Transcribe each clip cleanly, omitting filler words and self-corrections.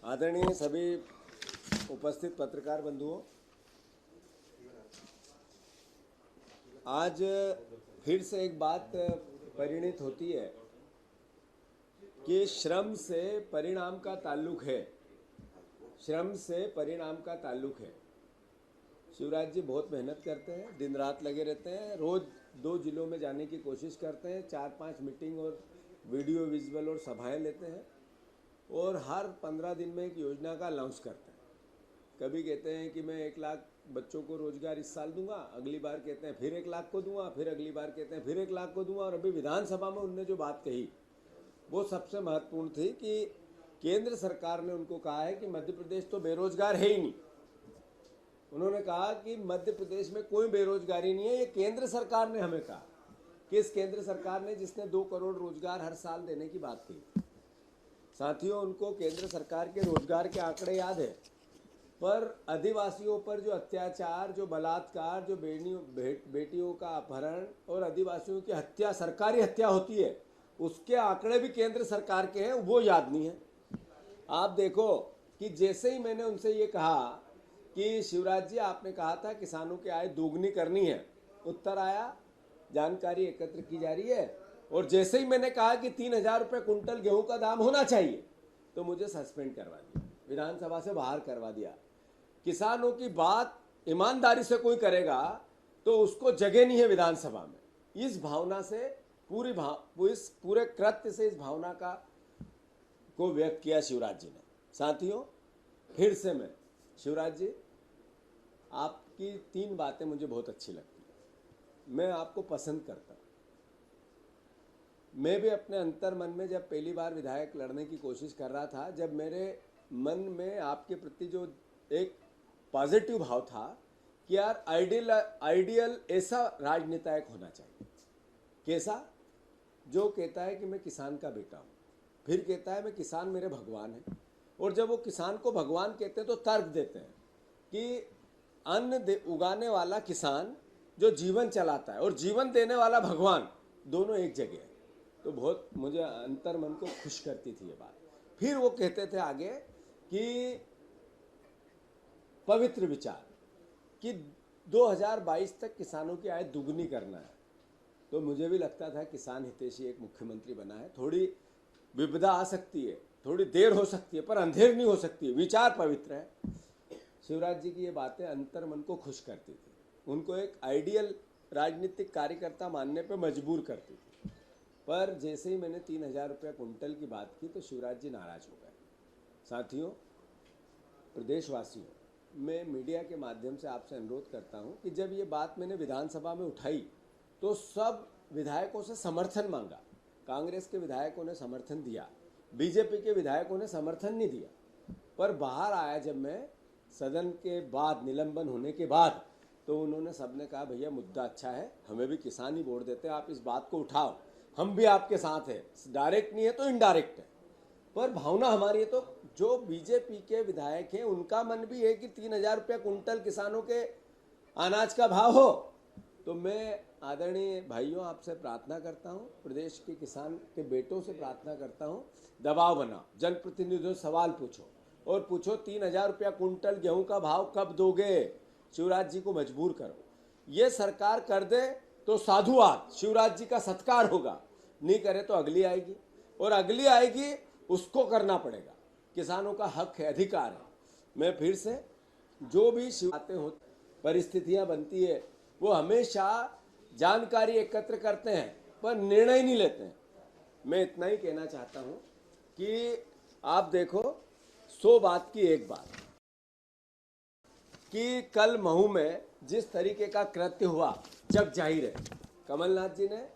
आदरणीय सभी उपस्थित पत्रकार बंधुओं, आज फिर से एक बात परिणित होती है कि श्रम से परिणाम का ताल्लुक है। श्रम से परिणाम का ताल्लुक है। शिवराज जी बहुत मेहनत करते हैं, दिन रात लगे रहते हैं, रोज 2 जिलों में जाने की कोशिश करते हैं, 4-5 मीटिंग और वीडियो विजुअल और सभाएं लेते हैं और हर 15 दिन में एक योजना का अनाउंस करते हैं। कभी कहते हैं कि मैं 1 लाख बच्चों को रोजगार इस साल दूंगा, अगली बार कहते हैं फिर 1 लाख को दूंगा, फिर अगली बार कहते हैं फिर 1 लाख को दूंगा। और अभी विधानसभा में उनने जो बात कही वो सबसे महत्वपूर्ण थी कि केंद्र सरकार ने उनको कहा है कि मध्य प्रदेश तो बेरोजगार है ही नहीं। उन्होंने कहा कि मध्य प्रदेश में कोई बेरोजगारी नहीं है, ये केंद्र सरकार ने हमें कहा। किस केंद्र सरकार ने, जिसने 2 करोड़ रोजगार हर साल देने की बात कही। साथियों, उनको केंद्र सरकार के रोजगार के आंकड़े याद है, पर आदिवासियों पर जो अत्याचार, जो बलात्कार, जो बेटियों का अपहरण और आदिवासियों की हत्या, सरकारी हत्या होती है, उसके आंकड़े भी केंद्र सरकार के हैं, वो याद नहीं है। आप देखो कि जैसे ही मैंने उनसे ये कहा कि शिवराज जी आपने कहा था किसानों की आय दोगुनी करनी है, उत्तर आया जानकारी एकत्र की जा रही है। और जैसे ही मैंने कहा कि 3,000 रुपये कुंटल गेहूं का दाम होना चाहिए तो मुझे सस्पेंड करवा दिया, विधानसभा से बाहर करवा दिया। किसानों की बात ईमानदारी से कोई करेगा तो उसको जगह नहीं है विधानसभा में। इस भावना से इस पूरे कृत्य से इस भावना को व्यक्त किया शिवराज जी ने। साथियों, फिर से मैं शिवराज जी, आपकी 3 बातें मुझे बहुत अच्छी लगती हैं। मैं आपको पसंद करता हूँ। मैं भी अपने अंतर मन में जब पहली बार विधायक लड़ने की कोशिश कर रहा था, जब मेरे मन में आपके प्रति जो एक पॉजिटिव भाव था कि यार आइडियल ऐसा राजनीतिक होना चाहिए। कैसा? जो कहता है कि मैं किसान का बेटा हूँ, फिर कहता है मैं किसान मेरे भगवान है। और जब वो किसान को भगवान कहते हैं तो तर्क देते हैं कि अन्न उगाने वाला किसान जो जीवन चलाता है और जीवन देने वाला भगवान, दोनों एक जगह है। तो बहुत मुझे अंतर मन को खुश करती थी ये बात। फिर वो कहते थे आगे कि पवित्र विचार कि 2022 तक किसानों की आय दुगनी करना है। तो मुझे भी लगता था किसान हितैषी एक मुख्यमंत्री बना है, थोड़ी विपदा आ सकती है, थोड़ी देर हो सकती है, पर अंधेर नहीं हो सकती है। विचार पवित्र है। शिवराज जी की ये बातें अंतर मन को खुश करती थी, उनको एक आइडियल राजनीतिक कार्यकर्ता मानने पे मजबूर करती थी। पर जैसे ही मैंने 3,000 रुपये कुंटल की बात की तो शिवराज जी नाराज हो गए। साथियों, प्रदेशवासियों, मैं मीडिया के माध्यम से आपसे अनुरोध करता हूं कि जब ये बात मैंने विधानसभा में उठाई तो सब विधायकों से समर्थन मांगा। कांग्रेस के विधायकों ने समर्थन दिया, बीजेपी के विधायकों ने समर्थन नहीं दिया। पर बाहर आया जब मैं सदन के बाद, निलंबन होने के बाद, तो उन्होंने सबने कहा भैया मुद्दा अच्छा है, हमें भी किसान ही वोट देते हैं, आप इस बात को उठाओ, हम भी आपके साथ हैं। डायरेक्ट नहीं है तो इनडायरेक्ट है, पर भावना हमारी है। तो जो बीजेपी के विधायक हैं उनका मन भी है कि 3,000 रुपये कुंटल किसानों के अनाज का भाव हो। तो मैं आदरणीय भाइयों आपसे प्रार्थना करता हूं, प्रदेश के किसान के बेटों से प्रार्थना करता हूं, दबाव बनाओ, जनप्रतिनिधियों से सवाल पूछो और पूछो 3,000 रुपया कुंटल गेहूं का भाव कब दोगे। शिवराज जी को मजबूर करो। ये सरकार कर दे तो साधुवाद, शिवराज जी का सत्कार होगा, नहीं करे तो अगली आएगी और अगली आएगी, उसको करना पड़ेगा। किसानों का हक है, अधिकार है। मैं फिर से, जो भी बातें होती, परिस्थितियां बनती है, वो हमेशा जानकारी एकत्र करते हैं पर निर्णय नहीं लेते हैं। मैं इतना ही कहना चाहता हूं कि आप देखो, 100 बात की एक बात कि कल महू में जिस तरीके का कृत्य हुआ, जग जाहिर है। कमलनाथ जी ने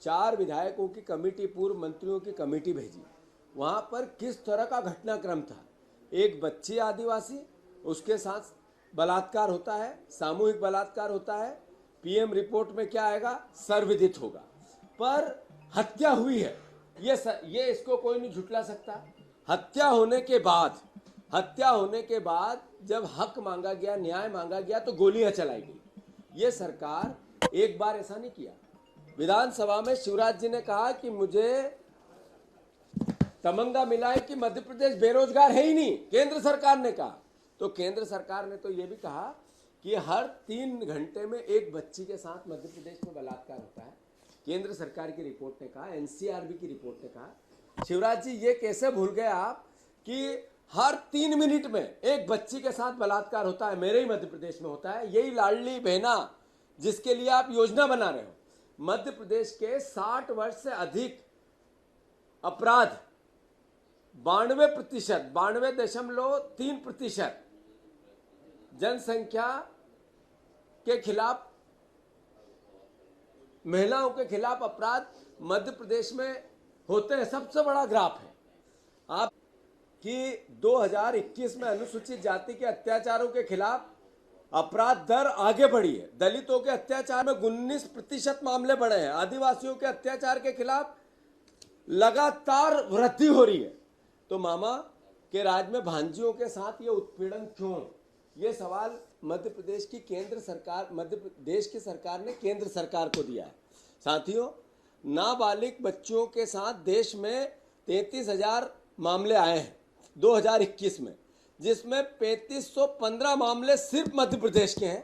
4 विधायकों की कमेटी, पूर्व मंत्रियों की कमेटी भेजी। वहां पर किस तरह का घटनाक्रम था। एक बच्ची आदिवासी, उसके साथ बलात्कार होता है, सामूहिक बलात्कार होता है। पीएम रिपोर्ट में क्या आएगा, सर्वविदित होगा, पर हत्या हुई है। ये इसको कोई नहीं झुठला सकता। हत्या होने के बाद जब हक मांगा गया, न्याय मांगा गया, तो गोलियां चलाई गई। ये सरकार एक बार ऐसा नहीं किया। विधानसभा में शिवराज जी ने कहा कि मुझे तमंगा मिला है कि मध्य प्रदेश बेरोजगार है ही नहीं, केंद्र सरकार ने कहा। तो केंद्र सरकार ने तो ये भी कहा कि हर 3 घंटे में एक बच्ची के साथ मध्य प्रदेश में बलात्कार होता है। केंद्र सरकार की रिपोर्ट ने कहा, एनसीआरबी की रिपोर्ट ने कहा। शिवराज जी, ये कैसे भूल गए आप कि हर 3 मिनट में एक बच्ची के साथ बलात्कार होता है, मेरे ही मध्य प्रदेश में होता है। यही लाडली बहना जिसके लिए आप योजना बना रहे हो, मध्य प्रदेश के 60 वर्ष से अधिक अपराध 92%, 92.3% जनसंख्या के खिलाफ, महिलाओं के खिलाफ अपराध मध्य प्रदेश में होते हैं। सबसे बड़ा ग्राफ है आप कि 2021 में अनुसूचित जाति के अत्याचारों के खिलाफ अपराध दर आगे बढ़ी है। दलितों के अत्याचार में 19% मामले बढ़े हैं। आदिवासियों के अत्याचार के खिलाफ लगातार वृद्धि हो रही है। तो मामा के राज में भांजियों के साथ ये उत्पीड़न क्यों? ये सवाल मध्य प्रदेश की केंद्र सरकार, मध्य प्रदेश की सरकार ने केंद्र सरकार को दिया है। साथियों, नाबालिग बच्चों के साथ देश में 33,000 मामले आए हैं 2021 में, जिसमें 3515 मामले सिर्फ मध्य प्रदेश के हैं।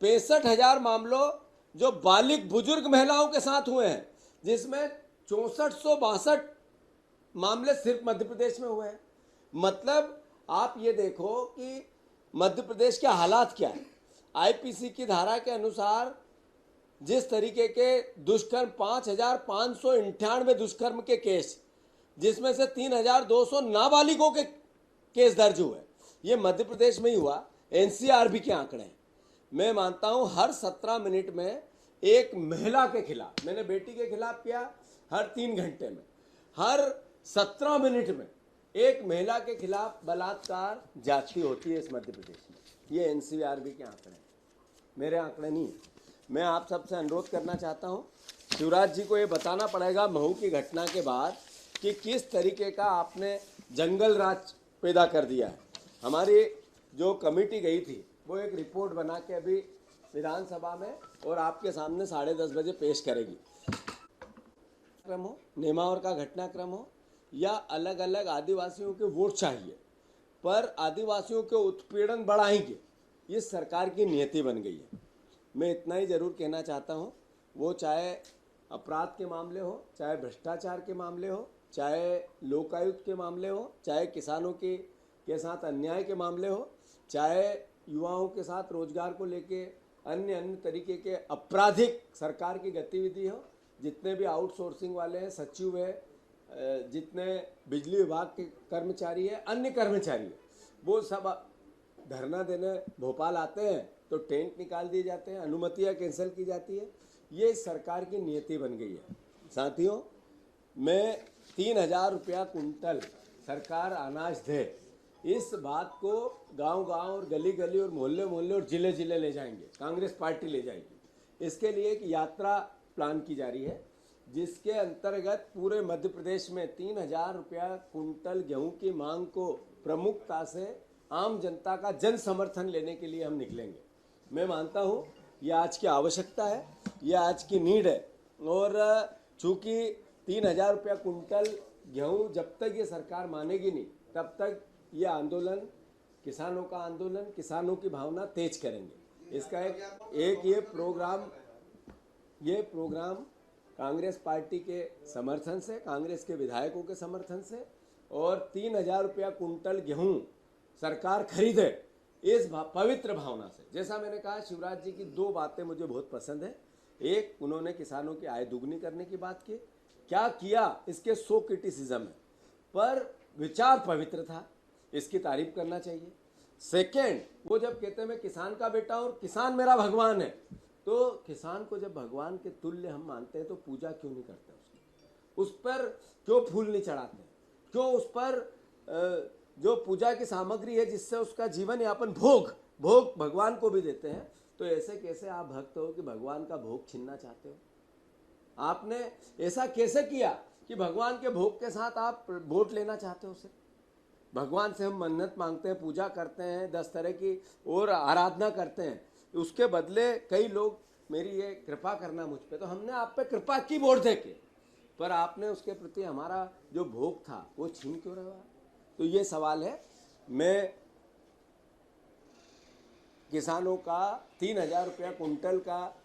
65,000 मामलों जो बालिग बुजुर्ग महिलाओं के साथ हुए हैं, जिसमें 6462 मामले सिर्फ मध्य प्रदेश में हुए हैं। मतलब आप ये देखो कि मध्य प्रदेश के हालात क्या है। आईपीसी की धारा के अनुसार जिस तरीके के दुष्कर्म, 5,598 दुष्कर्म के केस, जिसमें से 3,200 नाबालिगों के केस दर्ज हुए, ये मध्य प्रदेश में ही हुआ। एनसीआरबी के आंकड़े हैं। मैं मानता हूं हर 17 मिनट में एक महिला के खिलाफ, मैंने बेटी के खिलाफ किया हर 3 घंटे में, हर 17 मिनट में एक महिला के खिलाफ बलात्कार जांच होती है इस मध्य प्रदेश में। ये एनसीआरबी के आंकड़े हैं, मेरे आंकड़े नहीं। मैं आप सबसे अनुरोध करना चाहता हूं, शिवराज जी को ये बताना पड़ेगा महू की घटना के बाद कि किस तरीके का आपने जंगल राज पैदा कर दिया है। हमारी जो कमेटी गई थी वो एक रिपोर्ट बना के अभी विधानसभा में और आपके सामने 10:30 बजे पेश करेगी। क्रम हो, नेमावर का घटनाक्रम हो या अलग अलग आदिवासियों के वोट चाहिए, पर आदिवासियों के उत्पीड़न बढ़ाएंगे, ये सरकार की नीति बन गई है। मैं इतना ही जरूर कहना चाहता हूँ, वो चाहे अपराध के मामले हो, चाहे भ्रष्टाचार के मामले हो, चाहे लोकायुक्त के मामले हो, चाहे किसानों के साथ अन्याय के मामले हो, चाहे युवाओं के साथ रोजगार को लेके अन्य तरीके के आपराधिक सरकार की गतिविधि हो, जितने भी आउटसोर्सिंग वाले हैं, सचिव है, जितने बिजली विभाग के कर्मचारी है, अन्य कर्मचारी है, वो सब धरना देने भोपाल आते हैं तो टेंट निकाल दिए जाते हैं, अनुमतियां कैंसिल की जाती है। ये सरकार की नीति बन गई है। साथियों, मैं 3,000 रुपया कुंटल सरकार अनाज दे, इस बात को गांव-गांव और गली-गली और मोहल्ले-मोहल्ले और जिले-जिले ले जाएंगे, कांग्रेस पार्टी ले जाएगी। इसके लिए एक यात्रा प्लान की जा रही है, जिसके अंतर्गत पूरे मध्य प्रदेश में 3,000 रुपया कुंटल गेहूं की मांग को प्रमुखता से आम जनता का जन समर्थन लेने के लिए हम निकलेंगे। मैं मानता हूं ये आज की आवश्यकता है, ये आज की नीड है। और चूंकि 3,000 रुपया कुंटल गेहूं जब तक ये सरकार मानेगी नहीं, तब तक ये आंदोलन, किसानों का आंदोलन, किसानों की भावना तेज करेंगे। इसका एक ये प्रोग्राम कांग्रेस पार्टी के समर्थन से, कांग्रेस के विधायकों के समर्थन से, और 3,000 रुपया कुंटल गेहूं सरकार खरीदे इस पवित्र भावना से। जैसा मैंने कहा, शिवराज जी की 2 बातें मुझे बहुत पसंद है। एक, उन्होंने किसानों की आय दुगनी करने की बात की, क्या किया इसके 100 क्रिटिसिज्म है, पर विचार पवित्र था, इसकी तारीफ करना चाहिए। सेकेंड, वो जब कहते हैं मैं किसान का बेटा और किसान मेरा भगवान है, तो किसान को जब भगवान के तुल्य हम मानते हैं तो पूजा क्यों नहीं करते उसकी, उस पर क्यों फूल नहीं चढ़ाते, क्यों उस पर जो पूजा की सामग्री है जिससे उसका जीवन यापन भोग भगवान को भी देते हैं, तो ऐसे कैसे आप भक्त हो कि भगवान का भोग छीनना चाहते हो? आपने ऐसा कैसे किया कि भगवान के भोग के साथ आप वोट लेना चाहते हो? उसे भगवान से हम मन्नत मांगते हैं, पूजा करते हैं, 10 तरह की और आराधना करते हैं, उसके बदले कई लोग मेरी ये कृपा करना मुझ पे, तो हमने आप पे कृपा की वोट देके, पर आपने उसके प्रति हमारा जो भोग था वो छीन क्यों रहा? तो ये सवाल है। मैं किसानों का 3,000 रुपया कुंटल का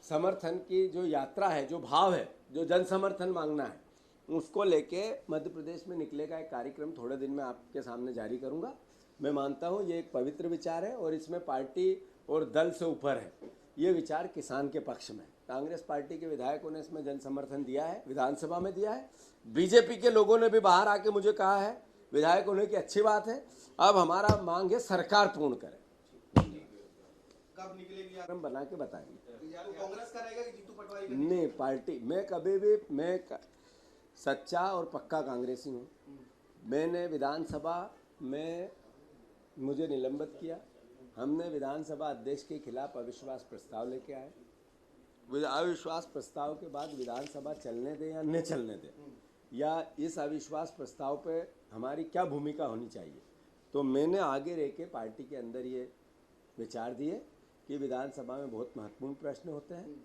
समर्थन की जो यात्रा है, जो भाव है, जो जन समर्थन मांगना है, उसको लेके मध्य प्रदेश में निकलेगा एक कार्यक्रम थोड़े दिन में आपके सामने जारी करूंगा। मैं मानता हूं ये एक पवित्र विचार है और इसमें पार्टी और दल से ऊपर है। ये विचार किसान के पक्ष में। कांग्रेस पार्टी के विधायकों ने इसमें जन समर्थन दिया है, विधानसभा में दिया है। बीजेपी के लोगों ने भी बाहर आके मुझे कहा है, विधायकों ने, कि अच्छी बात है। अब हमारा मांग है सरकार पूर्ण करे। कब निकलेगी आप? हम बना के बताएंगे। तो कांग्रेस का रहेगा कि जीतू पटवारी का? नहीं, पार्टी, मैं कभी भी, मैं सच्चा और पक्का कांग्रेसी हूँ। मैंने विधानसभा में मुझे निलंबित किया। हमने विधानसभा अध्यक्ष के खिलाफ अविश्वास प्रस्ताव लेके आए। अविश्वास प्रस्ताव के बाद विधानसभा चलने दें या न चलने दें, या इस अविश्वास प्रस्ताव पे हमारी क्या भूमिका होनी चाहिए, तो मैंने आगे रह के पार्टी के अंदर ये विचार दिए कि विधानसभा में बहुत महत्वपूर्ण प्रश्न होते हैं,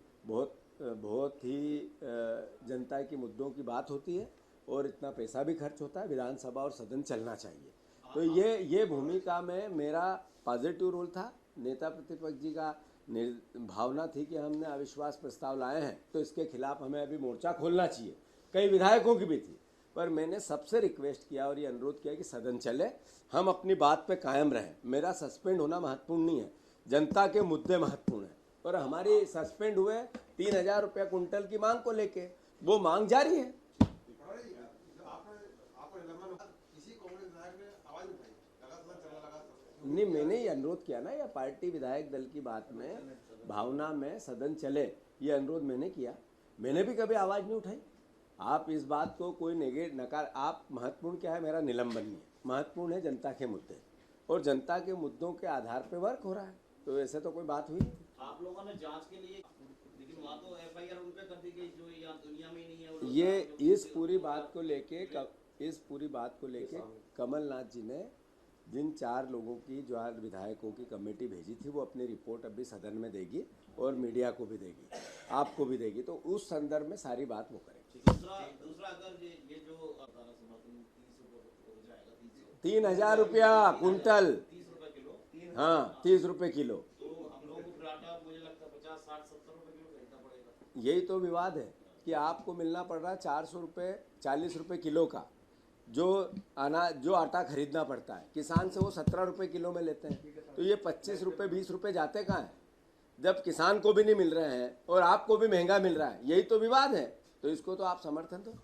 बहुत ही जनता के मुद्दों की बात होती है और इतना पैसा भी खर्च होता है, विधानसभा और सदन चलना चाहिए। तो ये भूमिका में मेरा पॉजिटिव रोल था। नेता प्रतिपक्ष जी का भावना थी कि हमने अविश्वास प्रस्ताव लाए हैं तो इसके खिलाफ हमें अभी मोर्चा खोलना चाहिए। कई विधायकों की भी थी, पर मैंने सबसे रिक्वेस्ट किया और ये अनुरोध किया कि सदन चले, हम अपनी बात पे कायम रहें। मेरा सस्पेंड होना महत्वपूर्ण नहीं है, जनता के मुद्दे महत्वपूर्ण है। और हमारी सस्पेंड हुए 3,000 रुपया कुंटल की मांग को लेके, वो मांग जारी है। नहीं, मैंने ये अनुरोध किया ना, या पार्टी विधायक दल की बात में, भावना में सदन चले, ये अनुरोध मैंने किया। मैंने भी कभी आवाज़ नहीं उठाई। आप इस बात को कोई नकार, आप महत्वपूर्ण क्या है, मेरा निलंबन नहीं है, महत्वपूर्ण है जनता के मुद्दे, और जनता के मुद्दों के आधार पे वर्क हो रहा है। तो ऐसे तो कोई बात हुई नहीं। आप लोगों ने जांच के लिए, लेकिन वहाँ तो एफआईआर उन पे कर दी गई जो यहाँ दुनिया में ही नहीं है। ये इस पूरी बात को लेके कमलनाथ जी ने जिन 4 लोगों की, जो आज विधायकों की कमेटी भेजी थी, वो अपनी रिपोर्ट अभी सदन में देगी और मीडिया को भी देगी, आपको भी देगी। तो उस संदर्भ में सारी बात वो करेगी। दूसरा अगर ये जो समर्थन 3,000 रुपया कुंटल, 30 रुपए किलो, हाँ 30 रुपए किलो, तो हम लोगों को आटा मुझे लगता है 50, 60, 70 रुपए किलो खरीदना पड़ेगा। यही तो विवाद है कि आपको मिलना पड़ रहा है 400 रुपये, 40 रुपये किलो का जो आटा खरीदना पड़ता है। किसान से वो 17 रुपये किलो में लेते हैं। तो ये 25 रुपये, 20 रुपये जाते कहाँ हैं, जब किसान को भी नहीं मिल रहे हैं और आपको भी महंगा मिल रहा है। यही तो विवाद है। तो इसको तो आप समर्थन दो।